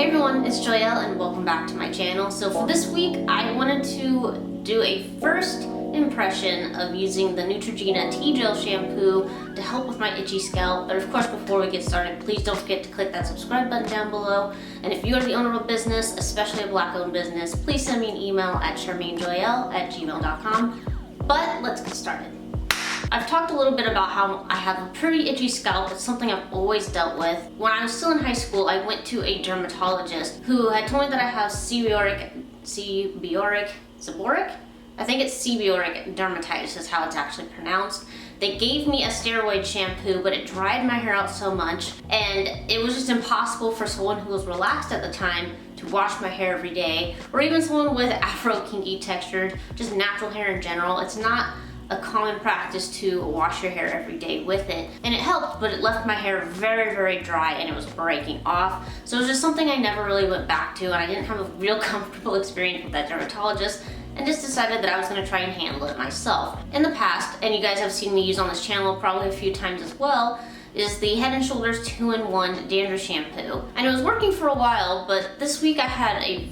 Hey everyone, it's Joyel and welcome back to my channel. So for this week, I wanted to do a first impression of using the Neutrogena T-Gel shampoo to help with my itchy scalp. But of course, before we get started, please don't forget to click that subscribe button down below. And if you are the owner of a business, especially a Black-owned business, please send me an email at SharmaineJoyel@gmail.com. But let's get started. I've talked a little bit about how I have a pretty itchy scalp. It's something I've always dealt with. When I was still in high school, I went to a dermatologist who had told me that I have seborrheic, I think it's seborrheic dermatitis is how it's actually pronounced. They gave me a steroid shampoo, but it dried my hair out so much, and it was just impossible for someone who was relaxed at the time to wash my hair every day, or even someone with afro kinky textured, just natural hair in general. It's not a common practice to wash your hair every day with it. And it helped, but it left my hair very, very dry and it was breaking off. So it was just something I never really went back to, and I didn't have a real comfortable experience with that dermatologist, and just decided that I was gonna try and handle it myself. In the past, and you guys have seen me use on this channel probably a few times as well, is the Head & Shoulders 2-in-1 dandruff shampoo. And it was working for a while, but this week I had a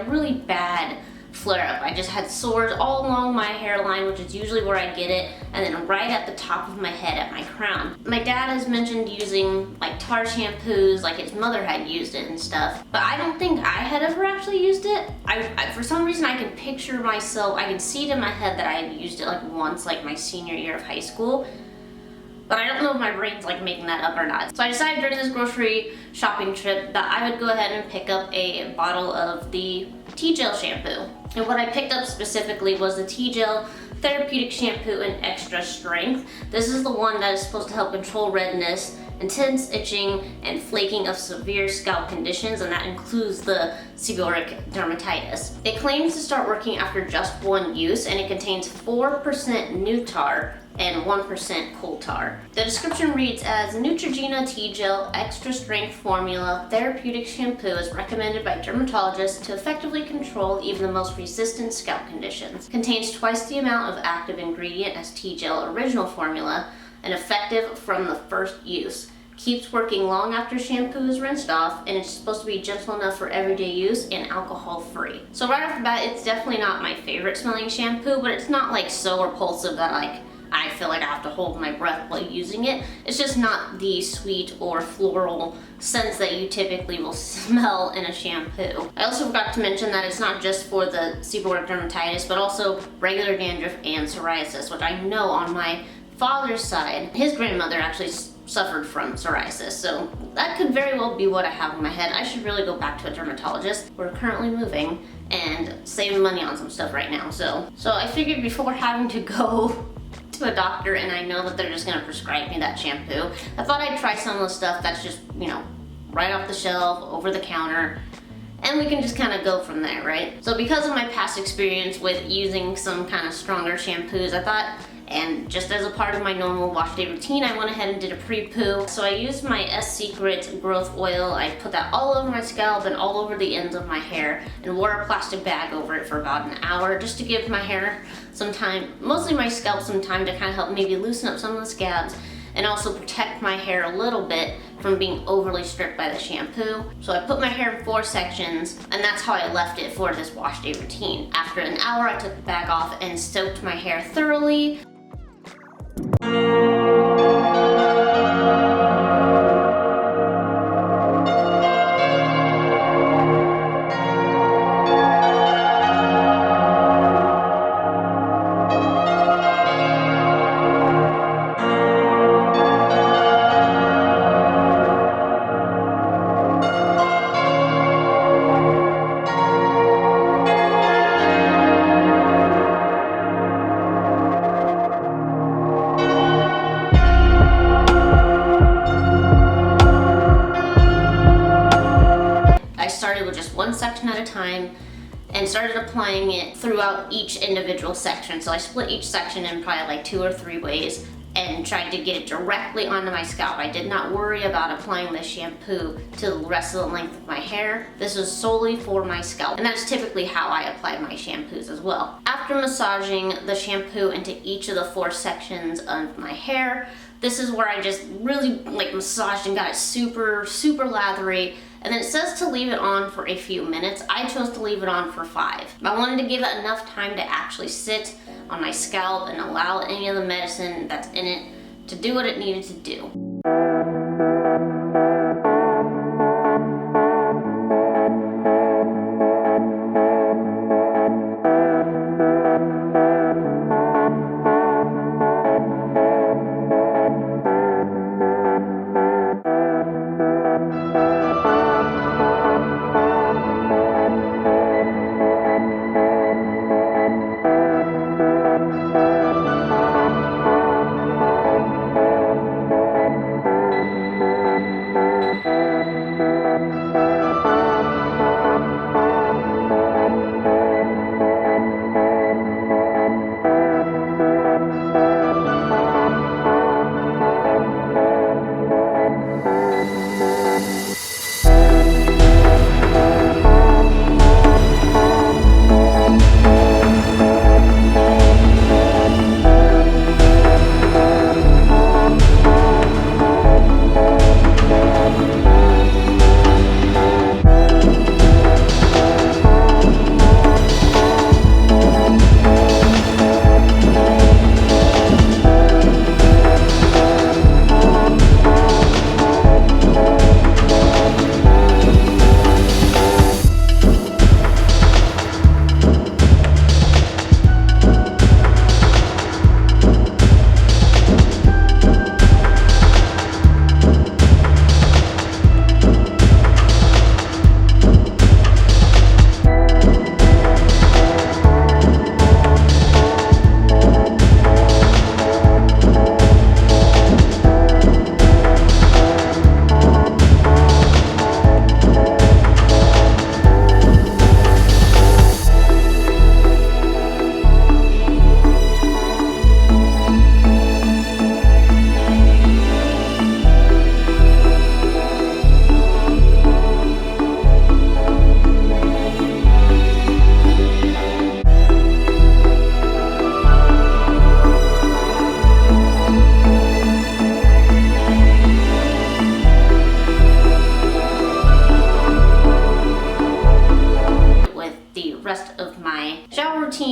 really bad flare-up. I just had sores all along my hairline, which is usually where I get it, and then right at the top of my head at my crown. My dad has mentioned using like tar shampoos, like his mother had used it and stuff, but I don't think I had ever actually used it. I for some reason I can picture myself, I can see it in my head that I had used it like once, like my senior year of high school, but I don't know if my brain's like making that up or not. So I decided during this grocery shopping trip that I would go ahead and pick up a bottle of the T-Gel shampoo. And what I picked up specifically was the T-Gel Therapeutic shampoo in extra strength. This is the one that is supposed to help control redness, intense itching, and flaking of severe scalp conditions, and that includes the seborrheic dermatitis. It claims to start working after just one use, and it contains 4% new tar and 1% coal tar. The description reads as Neutrogena T-Gel Extra Strength Formula Therapeutic Shampoo is recommended by dermatologists to effectively control even the most resistant scalp conditions. Contains twice the amount of active ingredient as T-Gel original formula and effective from the first use. Keeps working long after shampoo is rinsed off, and it's supposed to be gentle enough for everyday use and alcohol free. So right off the bat, it's definitely not my favorite smelling shampoo, but it's not like so repulsive that I feel like I have to hold my breath while using it. It's just not the sweet or floral scents that you typically will smell in a shampoo. I also forgot to mention that it's not just for the seborrheic dermatitis, but also regular dandruff and psoriasis, which I know on my father's side, his grandmother actually suffered from psoriasis, so that could very well be what I have in my head. I should really go back to a dermatologist. We're currently moving and saving money on some stuff right now, so I figured before having to go to a doctor and I know that they're just gonna prescribe me that shampoo, I thought I'd try some of the stuff that's just, right off the shelf, over the counter, and we can just kind of go from there, right? So because of my past experience with using some kind of stronger shampoos, I thought, and just as a part of my normal wash day routine, I went ahead and did a pre-poo. So I used my Secret growth oil. I put that all over my scalp and all over the ends of my hair, and wore a plastic bag over it for about an hour just to give my hair some time, mostly my scalp, some time to kind of help maybe loosen up some of the scabs and also protect my hair a little bit from being overly stripped by the shampoo. So I put my hair in 4 sections, and that's how I left it for this wash day routine. After an hour, I took the bag off and soaked my hair thoroughly. One section at a time and started applying it throughout each individual section. So I split each section in probably like 2 or 3 ways and tried to get it directly onto my scalp. I did not worry about applying the shampoo to the rest of the length of my hair. This was solely for my scalp, and that's typically how I apply my shampoos as well. After massaging the shampoo into each of the 4 sections of my hair, this is where I just really massaged and got it super, super lathery. And then it says to leave it on for a few minutes. I chose to leave it on for 5. I wanted to give it enough time to actually sit on my scalp and allow any of the medicine that's in it to do what it needed to do.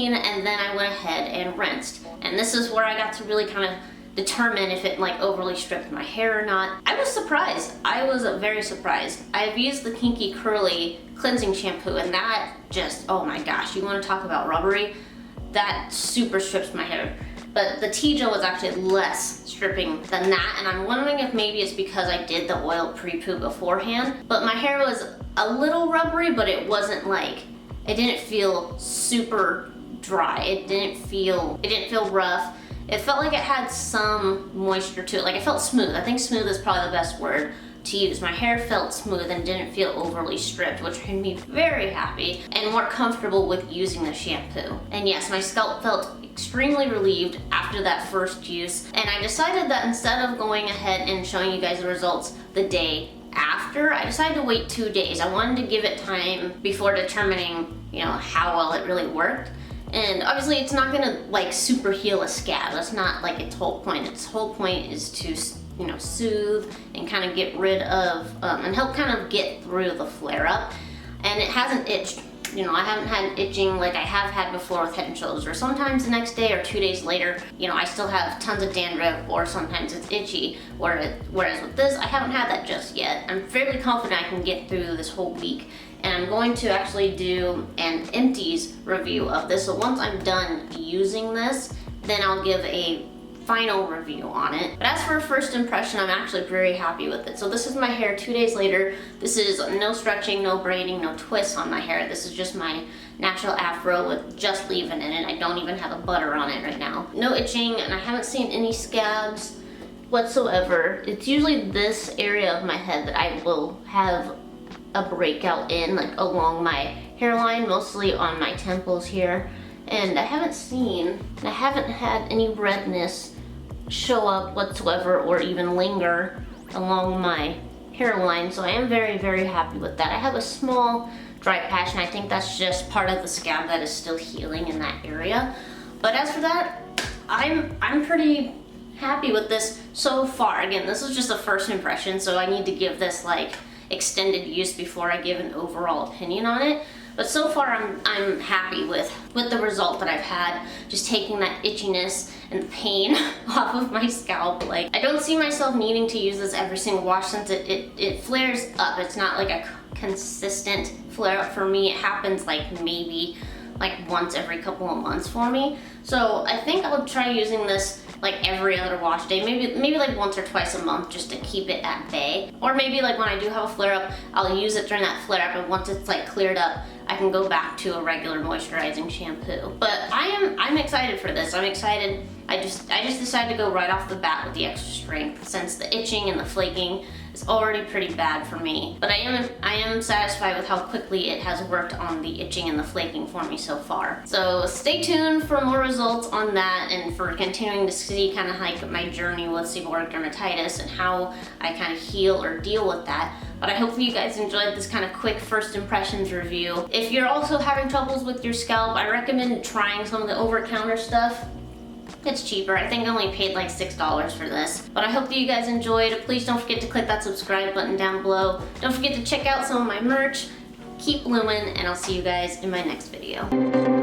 And then I went ahead and rinsed. And this is where I got to really kind of determine if it like overly stripped my hair or not. I was surprised. I was very surprised. I've used the Kinky Curly cleansing shampoo and that just, oh my gosh, you want to talk about rubbery? That super strips my hair. But the T-Gel was actually less stripping than that, and I'm wondering if maybe it's because I did the oil pre-poo beforehand. But my hair was a little rubbery, but it wasn't like, it didn't feel super dry. It didn't feel rough. It felt like it had some moisture to it. Like it felt smooth. I think smooth is probably the best word to use. My hair felt smooth and didn't feel overly stripped, which made me very happy and more comfortable with using the shampoo. And yes, my scalp felt extremely relieved after that first use. And I decided that instead of going ahead and showing you guys the results the day after, I decided to wait 2 days. I wanted to give it time before determining, how well it really worked. And obviously it's not gonna like super heal a scab. That's not like its whole point. Its whole point is to, soothe and kind of get rid of, and help kind of get through the flare up. And it hasn't itched. I haven't had itching like I have had before with Head & Shoulders, or sometimes the next day or 2 days later, I still have tons of dandruff, or sometimes it's itchy. Whereas with this, I haven't had that just yet. I'm fairly confident I can get through this whole week. And I'm going to actually do an empties review of this. So once I'm done using this, then I'll give a final review on it. But as for a first impression, I'm actually very happy with it. So this is my hair 2 days later. This is no stretching, no braiding, no twists on my hair. This is just my natural afro with just leave-in in it. I don't even have a butter on it right now. No itching, and I haven't seen any scabs whatsoever. It's usually this area of my head that I will have a breakout in, like along my hairline, mostly on my temples here. And I haven't had any redness show up whatsoever or even linger along my hairline, so I am very, very happy with that. I have a small dry patch, and I think that's just part of the scab that is still healing in that area. But as for that, I'm pretty happy with this so far. Again, this is just a first impression, so I need to give this like extended use before I give an overall opinion on it. But so far I'm happy with the result that I've had, just taking that itchiness and the pain off of my scalp. Like, I don't see myself needing to use this every single wash since it flares up. It's not like a consistent flare up for me. It happens like maybe like once every couple of months for me. So I think I'll try using this like every other wash day, maybe like once or twice a month, just to keep it at bay. Or maybe like when I do have a flare up, I'll use it during that flare up, and once it's like cleared up, I can go back to a regular moisturizing shampoo. But I'm excited for this. I'm excited. I just decided to go right off the bat with the extra strength, since the itching and the flaking is already pretty bad for me. But I am satisfied with how quickly it has worked on the itching and the flaking for me so far. So stay tuned for more results on that, and for continuing to see kind of like my journey with seborrheic dermatitis and how I kind of heal or deal with that. But I hope you guys enjoyed this kind of quick first impressions review. If you're also having troubles with your scalp, I recommend trying some of the over-the-counter stuff. It's cheaper. I think I only paid like $6 for this. But I hope that you guys enjoyed. Please don't forget to click that subscribe button down below. Don't forget to check out some of my merch. Keep blooming, and I'll see you guys in my next video.